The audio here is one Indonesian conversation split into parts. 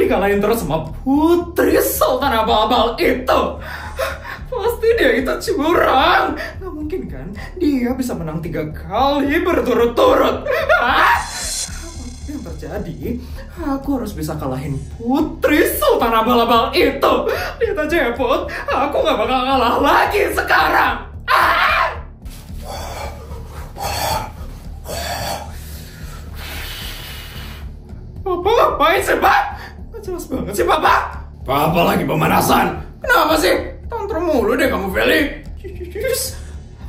dikalahin terus sama Putri Sultan Abal-Abal itu. Pasti dia itu curang. Gak mungkin kan dia bisa menang 3 kali berturut-turut. Apa yang terjadi? Aku harus bisa kalahin Putri Sultan Abal-Abal itu. Lihat aja ya Put, aku gak bakal kalah lagi sekarang. Papa ngapain sih, Pak? Gak jelas banget sih, Papa. Papa lagi pemanasan. Kenapa sih? Tantrum mulu deh kamu, Feli.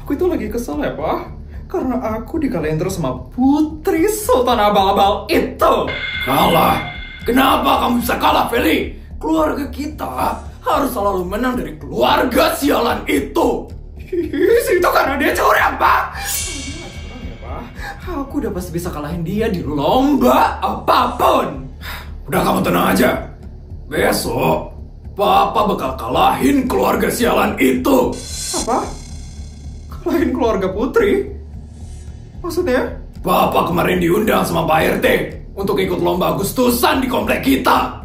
Aku itu lagi kesel ya, Pak. Karena aku dikalahin terus sama Putri Sultan Abal-Abal itu. Kalah? Kenapa kamu bisa kalah, Feli? Keluarga kita harus selalu menang dari keluarga sialan itu. Itu karena dia curang, Pak. Aku udah pasti bisa kalahin dia di lomba apapun. Udah kamu tenang aja. Besok Papa bakal kalahin keluarga sialan itu. Apa? Kalahin keluarga Putri? Maksudnya? Papa kemarin diundang sama Pak RT untuk ikut lomba Agustusan di komplek kita.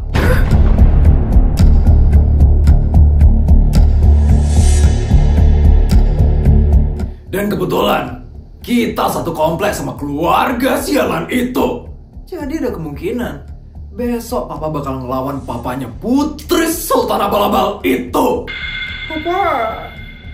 Dan kebetulan kita satu kompleks sama keluarga sialan itu. Jadi ada kemungkinan besok Papa bakal ngelawan papanya Putri Sultan Abal-Abal itu. Papa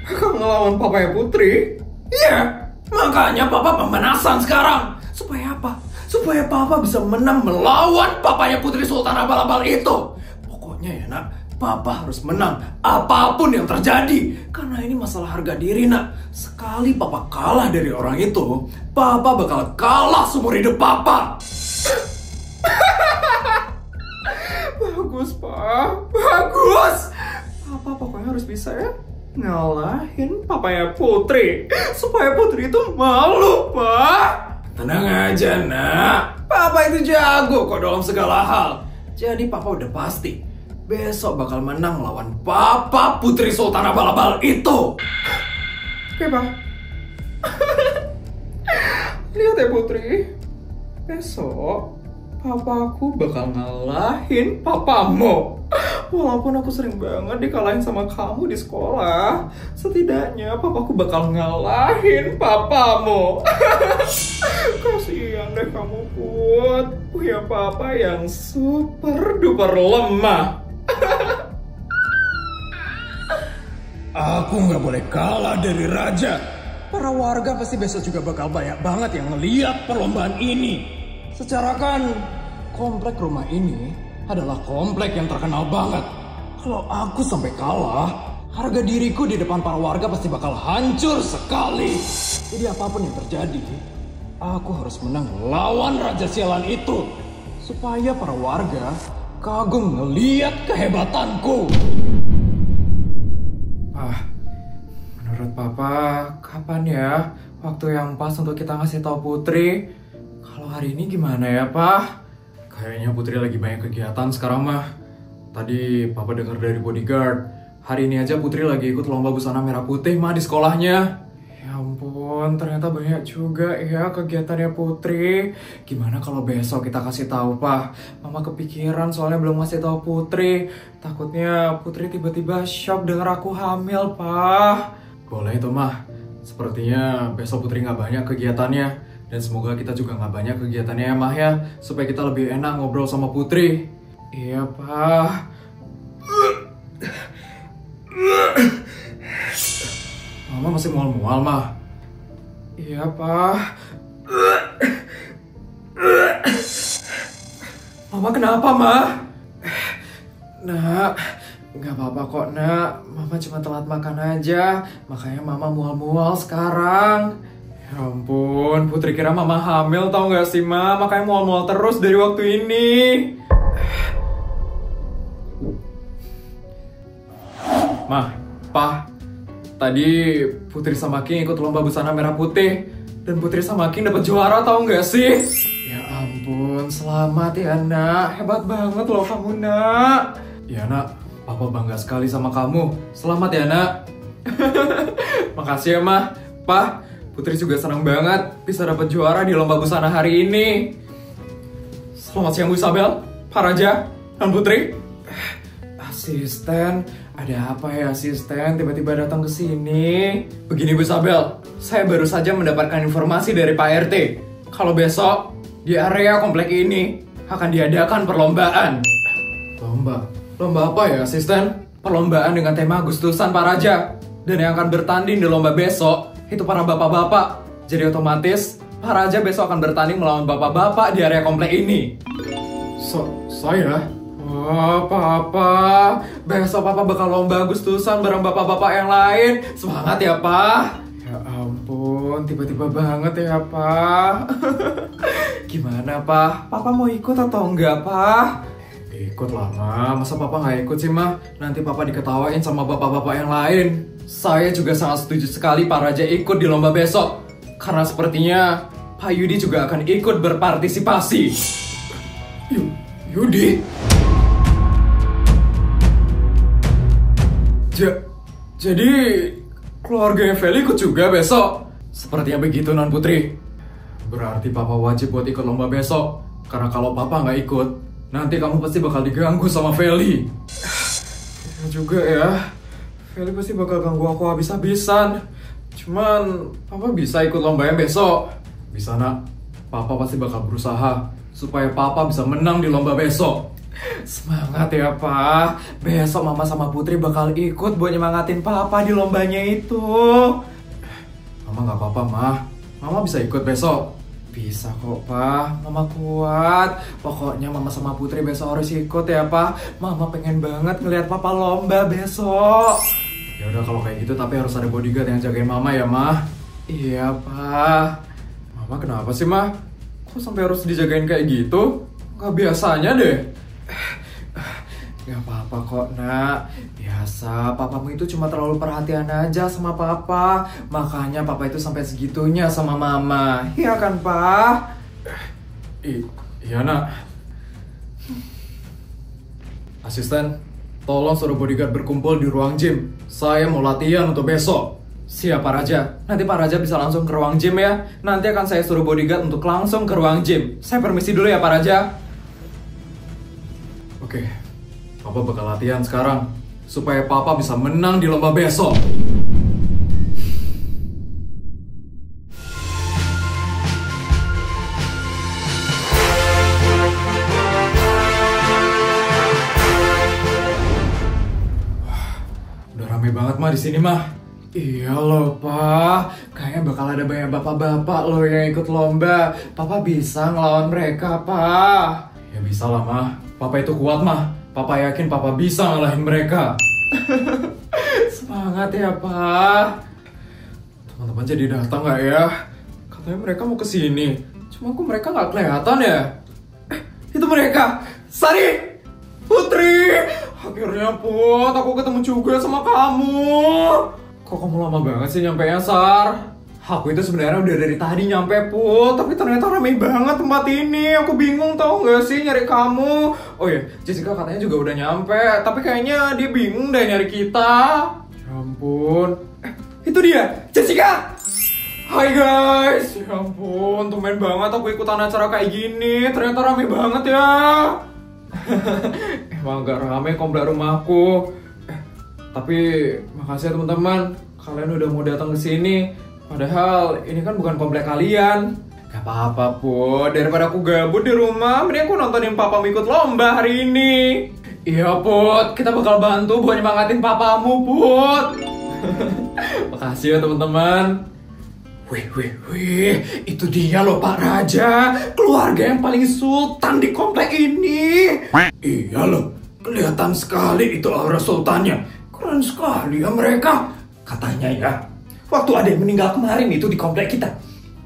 bakal ngelawan papanya Putri? Iya, makanya Papa pemanasan sekarang. Supaya apa? Supaya Papa bisa menang melawan papanya Putri Sultan Abal-Abal itu. Pokoknya ya nak, Papa harus menang apapun yang terjadi. Karena ini masalah harga diri nak. Sekali Papa kalah dari orang itu, Papa bakal kalah seumur hidup Papa. Bagus Pak, bagus. Papa pokoknya harus bisa ya ngalahin papanya Putri. Supaya Putri itu malu Pak. Tenang aja nak, Papa itu jago kok dalam segala hal. Jadi Papa udah pasti besok bakal menang lawan Papa Putri Sultan Abal-Abal itu. Oke, Pak. Lihat ya, Putri. Besok, papaku bakal ngalahin papamu. Walaupun aku sering banget dikalahin sama kamu di sekolah, setidaknya papaku bakal ngalahin papamu. Kasihan deh kamu, Put. Punya papa yang super duper lemah. Aku nggak boleh kalah dari raja. Para warga pasti besok juga bakal banyak banget yang ngeliat perlombaan ini. Secara kan komplek rumah ini adalah komplek yang terkenal banget. Kalau aku sampai kalah, harga diriku di depan para warga pasti bakal hancur sekali. Jadi apapun yang terjadi, aku harus menang lawan raja sialan itu. Supaya para warga kagum ngeliat kehebatanku. Menurut Papa, kapan ya waktu yang pas untuk kita ngasih tahu Putri? Kalau hari ini gimana ya, Pak? Kayaknya Putri lagi banyak kegiatan sekarang mah. Tadi Papa dengar dari bodyguard, hari ini aja Putri lagi ikut lomba busana merah putih mah di sekolahnya. Ya ampun, ternyata banyak juga ya kegiatannya Putri. Gimana kalau besok kita kasih tahu, Pak? Mama kepikiran soalnya belum ngasih tahu Putri. Takutnya Putri tiba-tiba shock dengar aku hamil, Pak. Boleh itu mah. Sepertinya besok Putri nggak banyak kegiatannya. Dan semoga kita juga nggak banyak kegiatannya ya, Mah ya. Supaya kita lebih enak ngobrol sama Putri. Iya, Pak. Mama masih mual-mual, Mah. Iya, Pak. Mama kenapa, Mah? Nak, nggak apa-apa kok, Nak. Mama cuma telat makan aja. Makanya Mama mual-mual sekarang. Ya ampun, Putri kira Mama hamil tau nggak sih, Ma? Makanya mual-mual terus dari waktu ini. Ma, Pa, tadi Putri sama King ikut lomba busana merah putih. Dan Putri sama King dapat juara tau nggak sih? Ya ampun, selamat ya, Nak. Hebat banget loh kamu, Nak. Ya, Nak. Papa bangga sekali sama kamu. Selamat ya, Nak. Makasih ya, Ma. Pa, Putri juga senang banget bisa dapat juara di lomba busana hari ini. Selamat siang, Bu Isabel, Pak Raja. Non Putri? Asisten, ada apa ya asisten? Tiba-tiba datang ke sini. Begini Bu Sabel, saya baru saja mendapatkan informasi dari Pak RT. Kalau besok di area komplek ini akan diadakan perlombaan. Lomba apa ya asisten? Perlombaan dengan tema Agustusan Pak Raja. Dan yang akan bertanding di lomba besok itu para bapak-bapak. Jadi otomatis Pak Raja besok akan bertanding melawan bapak-bapak di area komplek ini. Saya? Wah, Papa. Besok Papa bakal lomba Agustusan bareng bapak-bapak yang lain. Semangat ya, Pak. Ya ampun, tiba-tiba banget ya, Pak. Gimana, Pak? Papa mau ikut atau enggak, Pak? Ikut lah, Ma. Masa Papa nggak ikut sih, Ma? Nanti Papa diketawain sama bapak-bapak yang lain. Saya juga sangat setuju sekali Pak Raja ikut di lomba besok. Karena sepertinya Pak Yudi juga akan ikut berpartisipasi. Yudi? Jadi keluarga Feli ikut juga besok? Sepertinya begitu Non Putri. Berarti Papa wajib buat ikut lomba besok. Karena kalau Papa nggak ikut, nanti kamu pasti bakal diganggu sama Feli. Ya juga ya, Feli pasti bakal ganggu aku habis-habisan. Cuman Papa bisa ikut lombanya besok. Bisa nak, Papa pasti bakal berusaha supaya Papa bisa menang di lomba besok. Semangat ya Pak. Besok Mama sama Putri bakal ikut buat nyemangatin Papa di lombanya itu. Mama gak apa-apa Mah, Mama bisa ikut besok. Bisa kok Pak, Mama kuat. Pokoknya Mama sama Putri besok harus ikut ya Pak. Mama pengen banget ngeliat Papa lomba besok. Ya udah kalau kayak gitu tapi harus ada bodyguard yang jagain Mama ya Mah. Iya Pak. Mama kenapa sih Mah? Kok sampai harus dijagain kayak gitu? Gak biasanya deh. Gak apa-apa kok nak. Biasa, papamu itu cuma terlalu perhatian aja sama papa. Makanya papa itu sampai segitunya sama mama. Iya kan pak? Iya nak. Asisten, tolong suruh bodyguard berkumpul di ruang gym. Saya mau latihan untuk besok. Siap Pak Raja. Nanti Pak Raja bisa langsung ke ruang gym ya. Nanti akan saya suruh bodyguard untuk langsung ke ruang gym. Saya permisi dulu ya Pak Raja. Oke, Papa bakal latihan sekarang supaya Papa bisa menang di lomba besok. Udah rame banget mah di sini mah. Iya loh Pak, kayaknya bakal ada banyak bapak-bapak loh yang ikut lomba. Papa bisa ngelawan mereka Pak. Ya bisa lah mah, Papa itu kuat mah. Papa yakin Papa bisa ngalahin mereka. Semangat ya Pak. Teman-teman jadi datang gak ya? Katanya mereka mau kesini. Cuma kok mereka gak kelihatan ya? Itu mereka. Sari, Putri. Akhirnya Put, aku ketemu juga sama kamu. Kok kamu lama banget sih nyampe ya Sar? Aku itu sebenarnya udah dari tadi nyampe Put, tapi ternyata rame banget tempat ini. Aku bingung tau gak sih nyari kamu. Oh iya, Jessica katanya juga udah nyampe, tapi kayaknya dia bingung deh nyari kita. Ya ampun. Itu dia, Jessica. Hai guys. Ya ampun, tumben banget aku ikutan acara kayak gini. Ternyata rame banget ya. Emang gak rame komplek rumahku. Tapi makasih ya teman-teman, kalian udah mau datang ke sini. Padahal ini kan bukan komplek kalian. Gak apa-apa Put, daripada aku gabut di rumah, mending aku nontonin papa ikut lomba hari ini. Iya Put, kita bakal bantu buat nyemangatin papamu Put. Makasih ya teman-teman. Wih, itu dia loh Pak Raja, keluarga yang paling sultan di komplek ini. Iya loh, kelihatan sekali itu aura sultannya. Keren sekali ya mereka. Katanya ya, waktu ada yang meninggal kemarin itu di komplek kita,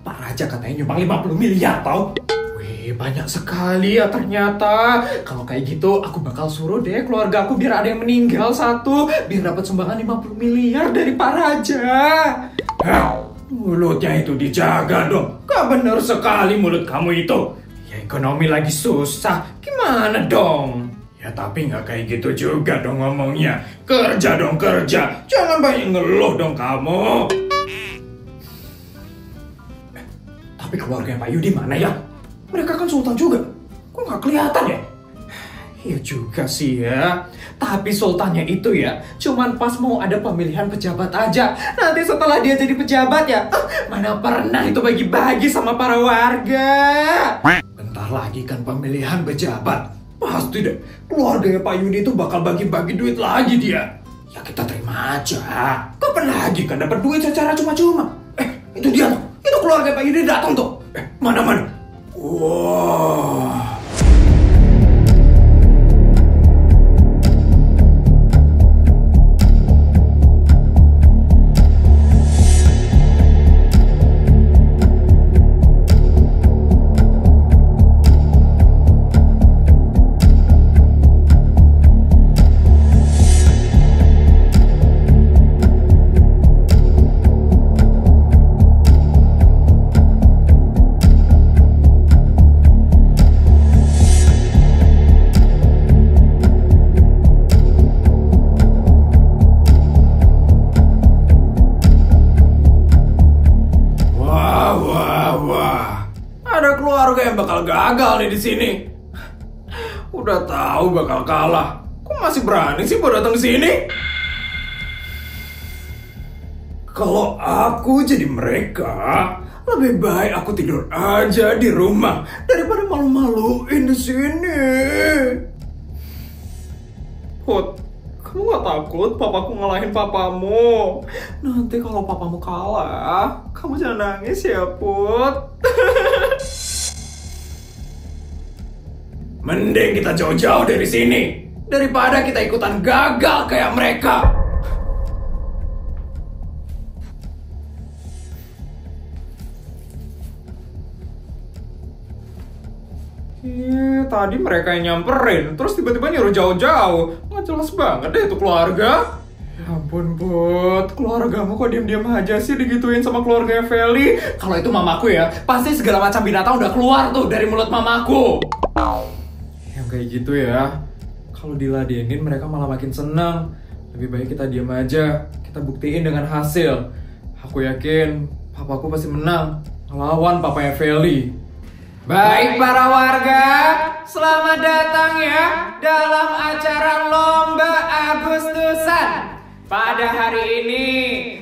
Pak Raja katanya nyumbang 50 miliar tau. Wih, banyak sekali ya ternyata. Kalau kayak gitu, aku bakal suruh deh keluarga aku biar ada yang meninggal satu, biar dapat sumbangan 50 miliar dari Pak Raja. Mulutnya itu dijaga dong. Gak bener sekali mulut kamu itu. Ya ekonomi lagi susah, gimana dong? Ya tapi gak kayak gitu juga dong ngomongnya. Kerja dong kerja, jangan banyak ngeluh dong kamu. Tapi keluarga Pak Yudi mana ya? Mereka kan sultan juga. Kok gak kelihatan ya? Iya juga sih ya. Tapi sultannya itu ya cuman pas mau ada pemilihan pejabat aja. Nanti setelah dia jadi pejabat ya, mana pernah itu bagi-bagi sama para warga. Bentar lagi kan pemilihan pejabat. Pasti deh keluarganya Pak Yudi itu bakal bagi-bagi duit lagi dia. Ya kita terima aja. Kapan lagi kan dapat duit secara cuma-cuma? Itu dia tuh. Itu keluarga Pak Yudi datang tuh. Mana-mana. Wah. Keluarga yang bakal gagal nih di sini. Udah tahu bakal kalah, kok masih berani sih buat datang ke sini? Kalau aku jadi mereka, lebih baik aku tidur aja di rumah daripada malu-maluin di sini. Put, kamu gak takut papaku ngalahin papamu? Nanti kalau papamu kalah, kamu jangan nangis ya, Put. Mending kita jauh-jauh dari sini daripada kita ikutan gagal kayak mereka. Tadi mereka yang nyamperin, terus tiba-tiba nyuruh jauh-jauh. Nggak jelas banget deh itu keluarga. Ya ampun, Put, keluargamu kok diam-diam aja sih digituin sama keluarganya Feli? Kalau itu mamaku ya, pasti segala macam binatang udah keluar tuh dari mulut mamaku. Yang kayak gitu ya, kalau diladenin mereka malah makin senang. Lebih baik kita diam aja, kita buktiin dengan hasil. Aku yakin papaku pasti menang ngelawan papanya Feli. Baik para warga, selamat datang ya dalam acara Lomba Agustusan. Pada hari ini,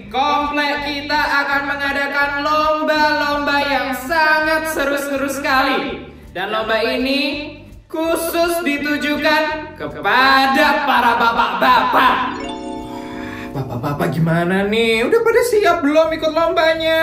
komplek kita akan mengadakan lomba-lomba yang sangat seru-seru sekali. Dan lomba ini khusus ditujukan kepada para bapak-bapak. Bapak-bapak gimana nih? Udah pada siap belum ikut lombanya?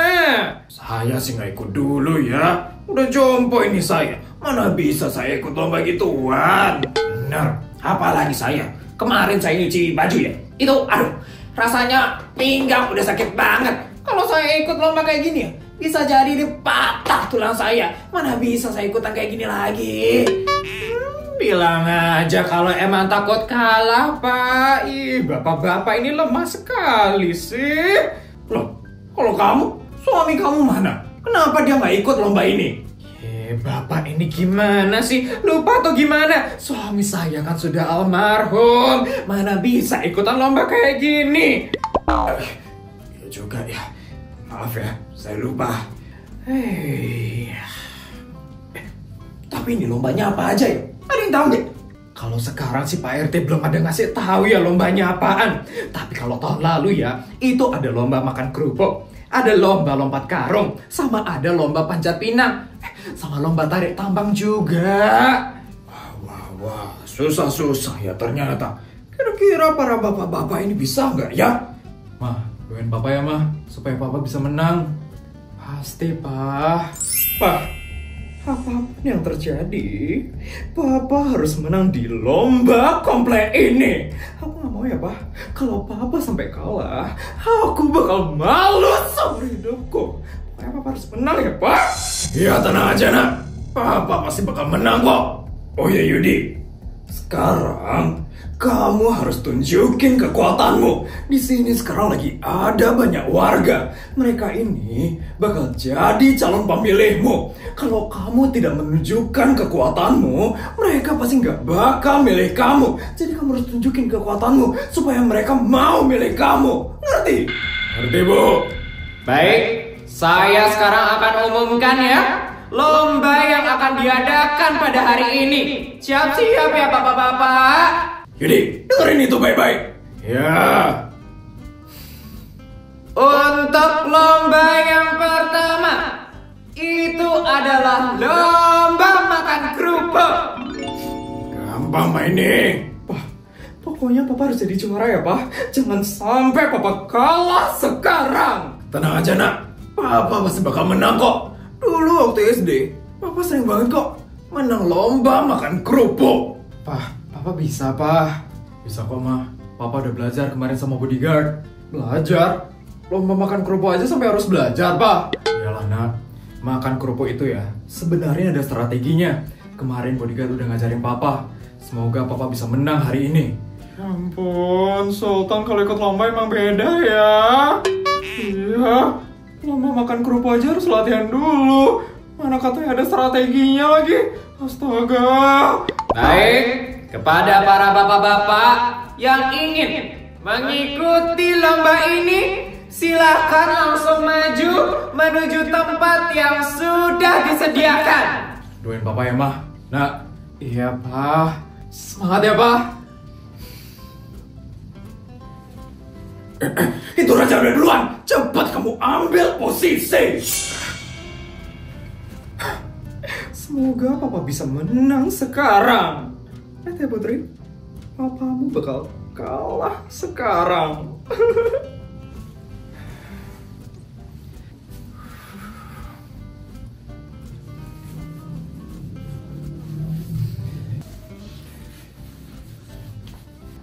Saya sih nggak ikut dulu ya. Udah jompo ini saya. Mana bisa saya ikut lomba gituan? Bener, apalagi saya. Kemarin saya nyuci baju ya. Itu, aduh, rasanya pinggang udah sakit banget. Kalau saya ikut lomba kayak gini ya, bisa jadi ini patah tulang saya. Mana bisa saya ikutan kayak gini lagi? Bilang aja kalau emang takut kalah, Pak. Ih, bapak-bapak ini lemah sekali sih. Loh, kalau kamu, suami kamu mana? Kenapa dia nggak ikut lomba ini? Bapak ini gimana sih? Lupa atau gimana? Suami saya kan sudah almarhum. Mana bisa ikutan lomba kayak gini? Ya juga ya. Maaf ya, saya lupa. Tapi ini lombanya apa aja ya? Ada yang tahu nggak? Kalau sekarang sih Pak RT belum ada ngasih tahu ya lombanya apaan. Tapi kalau tahun lalu ya, itu ada lomba makan kerupuk, ada lomba lompat karung, sama ada lomba panjat pinang, sama lomba tarik tambang juga. Wah, susah-susah ya ternyata. Kira-kira para bapak-bapak ini bisa nggak ya? Mah, doain Papa ya, Mah, supaya Papa bisa menang. Pasti, Pak. Apapun yang terjadi, Papa harus menang di lomba komplek ini. Aku gak mau ya, Pak. Kalau Papa sampai kalah, aku bakal malu seumur hidupku. Pokoknya Papa harus menang ya, Pak. Ya, tenang aja, Nak. Papa pasti bakal menang kok. Oh ya, Yudi. Sekarang kamu harus tunjukin kekuatanmu. Di sini sekarang lagi ada banyak warga. Mereka ini bakal jadi calon pemilihmu. Kalau kamu tidak menunjukkan kekuatanmu, mereka pasti nggak bakal milih kamu. Jadi kamu harus tunjukin kekuatanmu supaya mereka mau milih kamu. Ngerti? Ngerti, Bu? Baik, saya sekarang akan umumkan ya. lomba yang akan diadakan pada hari ini. Siap-siap ya bapak-bapak. Jadi, dengerin itu baik-baik. Ya. Untuk lomba yang pertama, itu adalah lomba makan kerupuk. Gampang mainin. Wah, pokoknya Papa harus jadi juara ya, Pak. Jangan sampai Papa kalah sekarang. Tenang aja, Nak. Papa pasti bakal menang kok. Dulu waktu SD, Papa sering banget kok menang lomba makan kerupuk. Papa bisa, Pak. Bisa kok, Ma. Papa udah belajar kemarin sama bodyguard. Belajar? Lomba makan kerupuk aja sampai harus belajar, Pak. Iyalah, Nak. Makan kerupuk itu ya, sebenarnya ada strateginya. Kemarin bodyguard udah ngajarin Papa. Semoga Papa bisa menang hari ini. Ya ampun, Sultan kalau ikut lomba emang beda ya. Iya, lomba makan kerupuk aja harus latihan dulu. Mana katanya ada strateginya lagi. Astaga. Baik, kepada para bapak-bapak yang ingin mengikuti lomba ini, silakan langsung maju menuju tempat yang sudah disediakan. Doain Papa ya, Mah. Nak. Iya, Pak. Semangat ya, Pak. Itu Raja udah duluan. Cepat kamu ambil posisi. Semoga Papa bisa menang sekarang. Lihat ya, Putri. Papamu bakal kalah sekarang.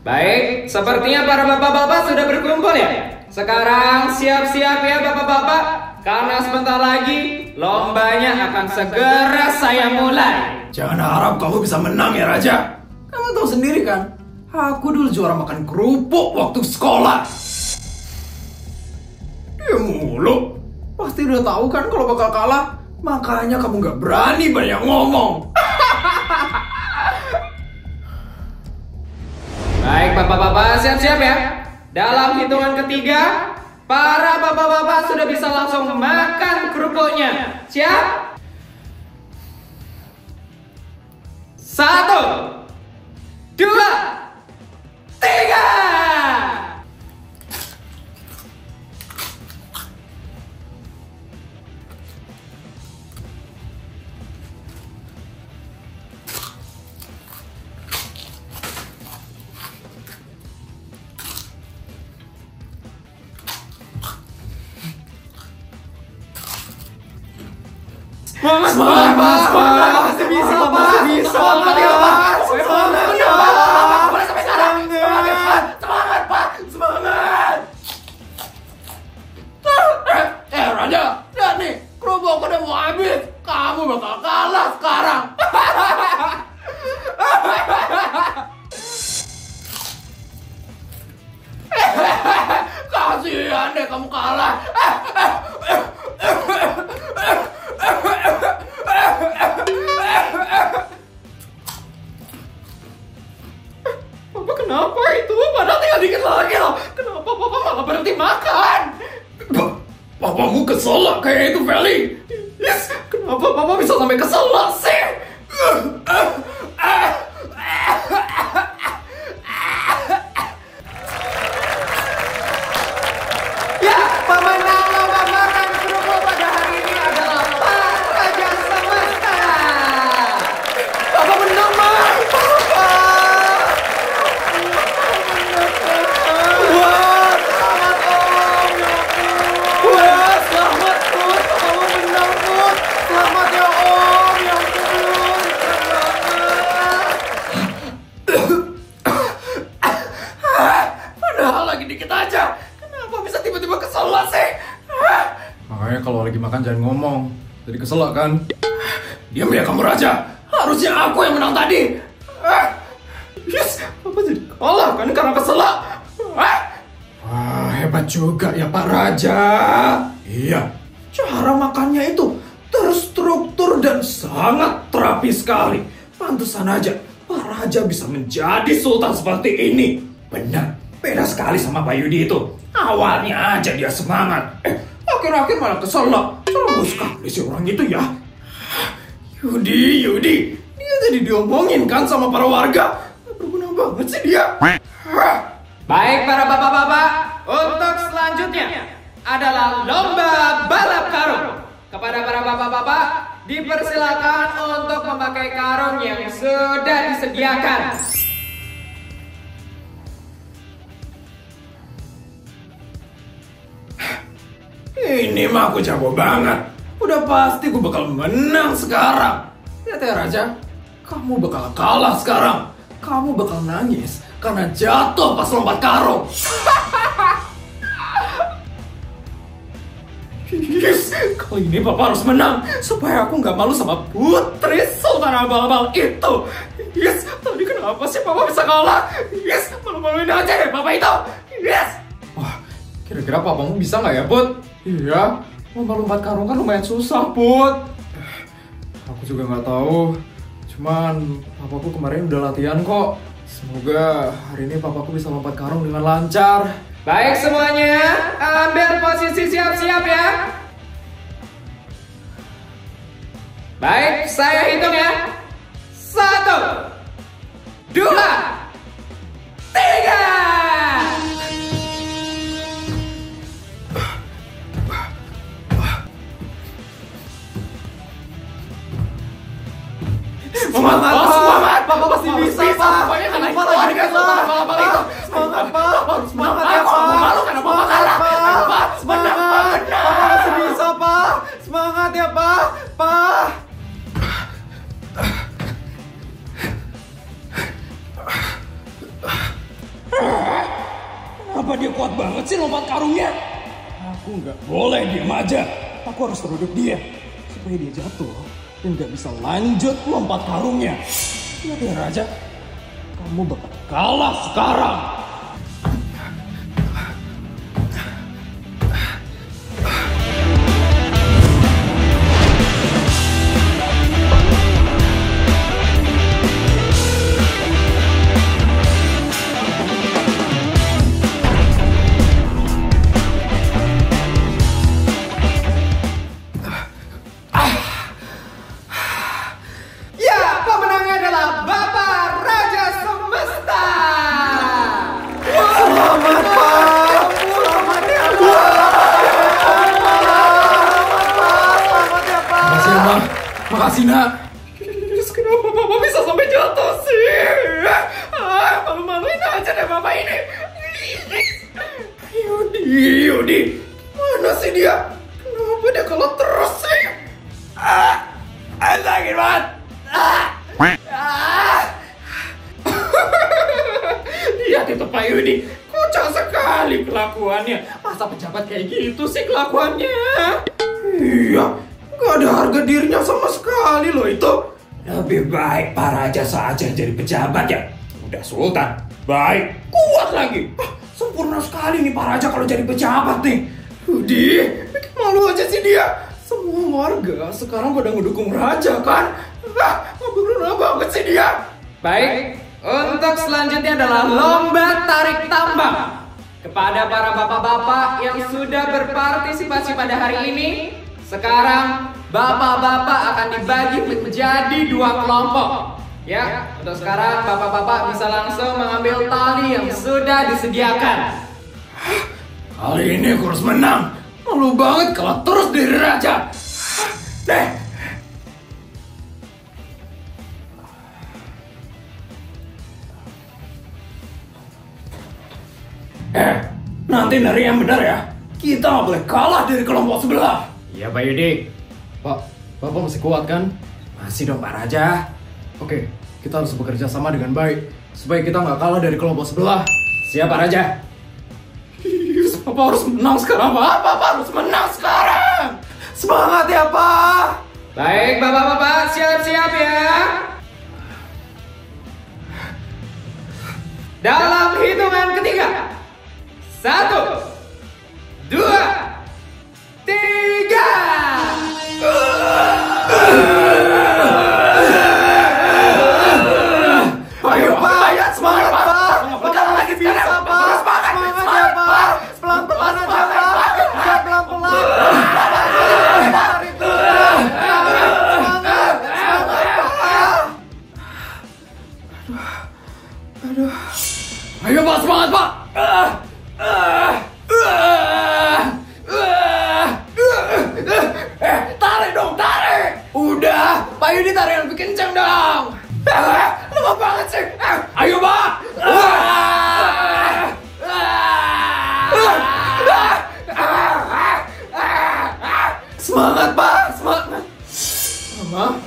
Baik, sepertinya para bapak-bapak sudah berkumpul ya. Sekarang siap-siap ya bapak-bapak, karena sebentar lagi lombanya akan segera saya mulai. Jangan harap kamu bisa menang ya, Raja. Kamu tahu sendiri kan, aku dulu juara makan kerupuk waktu sekolah. Dia mulu. Pasti udah tahu kan kalau bakal kalah. Makanya kamu gak berani banyak ngomong. Baik bapak-bapak, siap-siap ya. Dalam hitungan ketiga, para bapak-bapak sudah bisa langsung makan kerupuknya. Siap? 1, 2, 3. Semangat, Pak. Pasti bisa, Pak. Pasti bisa. Semangat ya, Pak. Semangat ya, Pak. Boleh sampai sekarang. Semangat, Pak. Semangat. Raja. Lihat nih, kerupuk udah mau habis. Kamu bakal kalah sekarang. Kasihan deh kamu kalah. Papa kenapa itu? Padahal tinggal dikit lagi loh. Kenapa Papa malah berhenti makan? Papamu kesel lah kayak itu, Feli. Yes. Kenapa Papa bisa sampai kesel lah sih? Ya, pemenang lomba makan kerupuk pada hari ini adalah Pak Raja Semesta. Papa menang, Ma. Papa. Wah, selamat Om. Wah, selamat Put. Kamu menang, Put. Selamat ya Om. Ya ampun. Padahal lagi dikit aja. Kenapa bisa tiba-tiba kesel sih? Makanya kalau lagi makan jangan ngomong. Jadi kesel kan? Diam ya kamu, Raja. Harusnya aku yang menang tadi. Yes, Papa jadi kalah kan karena kesel. Wah, hebat juga ya Pak Raja. Iya, cara makannya itu terstruktur dan sangat terapi sekali. Pantesan aja Pak Raja bisa menjadi sultan seperti ini. Benar, beda sekali sama Pak Yudi itu. Awalnya aja dia semangat, akhir-akhir malah kesel. Ceroboh sekali si orang itu ya. Yudi, dia jadi diomongin kan sama para warga. Berguna banget sih dia. Baik para bapak-bapak, untuk selanjutnya adalah lomba balap karung. Kepada para bapak-bapak, dipersilakan untuk memakai karung yang sudah disediakan. Ini mah aku jago banget. Udah pasti gue bakal menang sekarang. Lihat ya Raja, kamu bakal kalah sekarang. Kamu bakal nangis karena jatuh pas lompat karung. Yes, kali ini Papa harus menang supaya aku nggak malu sama Putri Sultan Abal-Abal itu. Yes, tadi kenapa sih Papa bisa kalah? Yes, malu-maluin aja deh Papa itu. Yes. Wah, kira-kira Papamu bisa nggak ya, Put? Iya, lompat karung kan lumayan susah, Put. Aku juga nggak tahu. Cuman papaku kemarin udah latihan kok. Semoga hari ini papaku bisa lompat karung dengan lancar. Baik semuanya, ambil posisi siap-siap ya. Baik, saya hitung ya. 1, 2, 3. Semangat, Papa pasti bisa, Pak. Pokoknya kan Papa lagi dikasih Papa itu. Semangat, Pak. Semangat ya, Pak. Malu karena Papa kalah. Pak, semangat. Papa pasti bisa, Pak. Semangat ya, Pak. Pak. Kenapa dia kuat banget sih lompat karungnya? Aku nggak boleh diem aja. Aku harus teruduk dia supaya dia jatuh dan gak bisa lanjut lompat karungnya. Lihat ya Raja, kamu bakal kalah sekarang. Makasih nak. Kenapa Papa bisa sampai jatuh sih? Malu-maluin aja deh Papa ini. Yudi, mana sih dia? Kenapa dia kalah terus sih? Sakit banget. Lihat itu Pak Yudi, kocak sekali kelakuannya. Masa pejabat kayak gitu sih kelakuannya? Iya. Gak ada harga dirinya sama sekali loh itu. Lebih baik Pak Raja saja jadi pejabat ya. Udah Sultan, baik, kuat lagi. Sempurna sekali nih Pak Raja kalau jadi pejabat nih. Yudi, bikin malu aja sih dia. Semua warga sekarang pada ngedukung Raja kan. Berguna banget sih dia. Baik, untuk selanjutnya adalah lomba tarik tambang. Kepada para bapak-bapak yang sudah berpartisipasi pada hari ini, sekarang bapak-bapak akan dibagi menjadi 2 kelompok. Ya, untuk sekarang bapak-bapak bisa langsung mengambil tali yang sudah disediakan. Kali ini aku harus menang. Malu banget kalau terus dari Raja. Nanti nari yang benar ya. Kita nggak boleh kalah dari kelompok sebelah. Iya Pak Yudi. Pak, Bapak masih kuat kan? Masih dong Pak Raja. Oke, kita harus bekerja sama dengan baik supaya kita nggak kalah dari kelompok sebelah. Siap Pak Raja? Bapak harus menang sekarang Pak. Bapak harus menang sekarang. Semangat ya Pak. Baik bapak-bapak, siap-siap ya. Dalam hitungan ketiga, 1, 2, 3. Ayo Pak, semangat Pak. Bentar lagi bisa Pak. Semangat ya Pak. Pelan-pelan aja Pak. Pelan-pelan. Semangat. Pak Yudi tarik yang lebih kencang dong. Lemah banget sih. Ayo Pak. Semangat Pak, semangat. Mama.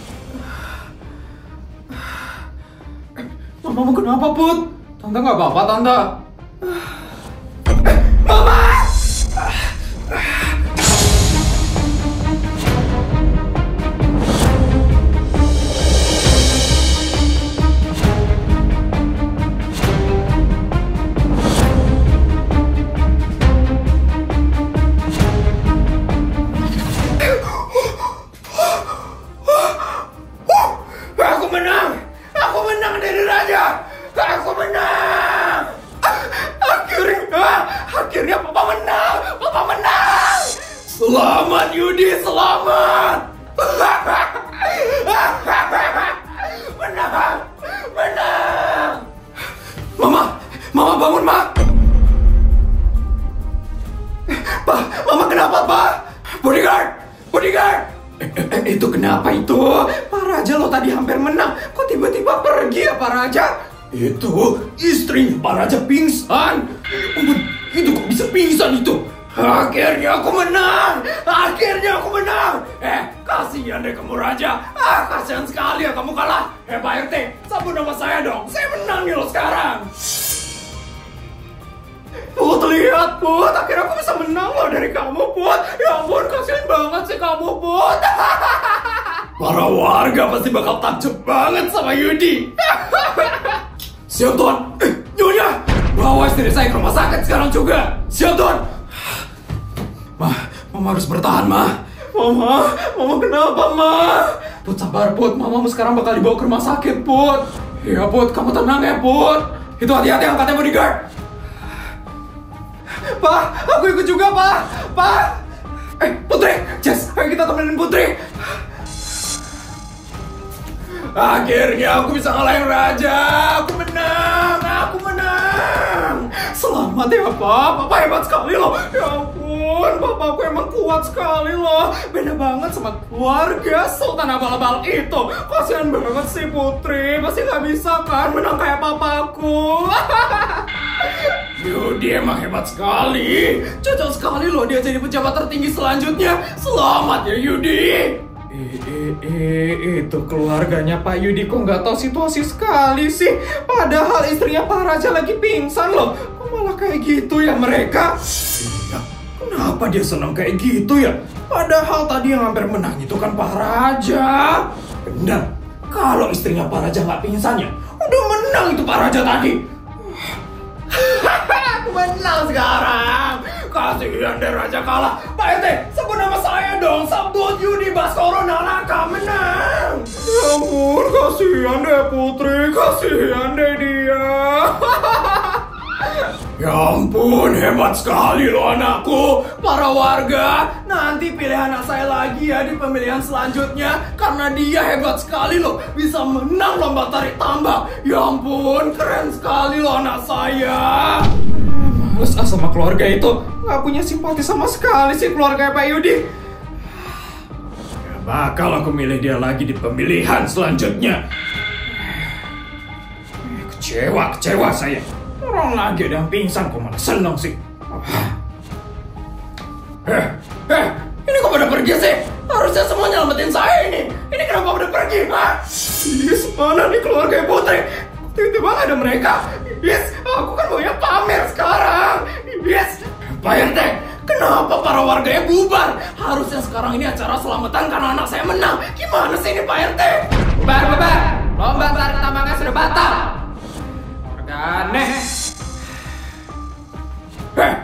Mama kenapa Put? Tante nggak apa-apa Tante. Mama. Aku menang dari raja. Aku menang. Akhirnya Papa menang. Papa menang. Selamat Yudi, selamat. Menang. Mama bangun, Ma. Pak, Mama kenapa, Pak? Bodyguard. Itu kenapa itu? Pak Raja lo tadi hampir menang. Kok tiba-tiba pergi ya Pak Raja? Itu istrinya Pak Raja pingsan. Itu kok bisa pingsan itu? Akhirnya aku menang. Kasihan deh kamu Raja. Kasihan sekali ya kamu kalah. Pak RT, sabun nama saya dong. Saya menang nih lo sekarang. Put, lihat Put, akhirnya aku bisa menang loh dari kamu Put. Ya ampun, kasihan banget sih kamu Put. Para warga pasti bakal takjub banget sama Yudi. Siap Tuan. Nyonya, bawa istri saya ke rumah sakit sekarang juga. Siap Tuan. Mama harus bertahan Mama kenapa Put sabar Put, Mamamu sekarang bakal dibawa ke rumah sakit Put. Ya Put, kamu tenang ya Put. Itu hati-hati angkatnya bodyguard. Pak, aku ikut juga, Pak. Putri, Jess, ayo kita temenin Putri. Akhirnya aku bisa ngalahin Raja. Aku menang. Selamat ya, Pak. Papa hebat sekali loh. Ya ampun, Papaku emang kuat sekali loh. Beda banget sama keluarga Sultan Abal-Abal itu. Kasihan banget sih Putri. Pasti gak bisa kan menang kayak papaku. Yudi emang hebat sekali. Cocok sekali loh dia jadi pejabat tertinggi selanjutnya. Selamat ya Yudi. Itu keluarganya Pak Yudi kok nggak tahu situasi sekali sih. Padahal istrinya Pak Raja lagi pingsan loh. Kok malah kayak gitu ya mereka? Iya, kenapa dia senang kayak gitu ya? Padahal tadi yang hampir menang itu kan Pak Raja. Benar, kalau istrinya Pak Raja nggak pingsan ya, udah menang itu Pak Raja tadi. Aku menang sekarang. Kasihan deh Raja kalah. Pak RT, sebut nama saya dong. Sabdut Yudi Baskoro Naraka menang. Ya ampun, kasihan deh Putri. Kasihan deh dia. Ya ampun, hebat sekali loh anakku. Para warga, nanti pilih anak saya lagi ya di pemilihan selanjutnya. Karena dia hebat sekali loh, bisa menang lomba tarik tambang. Ya ampun, keren sekali loh anak saya. Males sama keluarga itu. Gak punya simpati sama sekali sih keluarga Pak Yudi. Gak bakal aku milih dia lagi di pemilihan selanjutnya. Kecewa saya. Orang lagi ada yang pingsan kok malah seneng sih. Ini kok pada pergi sih? Harusnya semua nyelamatin saya ini. Ini kenapa pada pergi? Yes, mana nih keluarga Putri? Tiba-tiba gak ada mereka. Yes, aku kan maunya pamer sekarang. Yes, Pak RT, kenapa para warganya bubar? Harusnya sekarang ini acara selamatan karena anak saya menang. Gimana sih ini Pak RT? Bubar, lomba tarik tambangnya sudah batal. Aneh.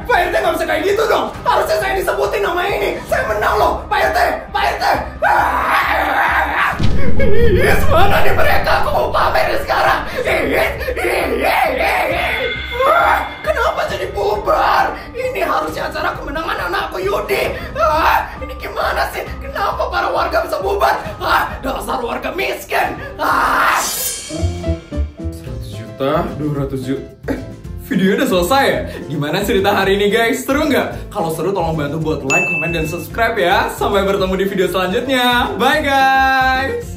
Pak RT nggak bisa kayak gitu dong. Harusnya saya disebutin nama ini. Saya menang loh, Pak RT. Yes, mana nih mereka? Aku mau pamer sekarang. Kenapa jadi bubar? Ini harusnya acara kemenangan anakku Yudi. Ini gimana sih? Kenapa para warga bisa bubar? Dasar warga miskin. 200 juta. Video udah selesai ya? Gimana cerita hari ini guys? Seru nggak? Kalau seru tolong bantu buat like, comment, dan subscribe ya. Sampai bertemu di video selanjutnya. Bye guys!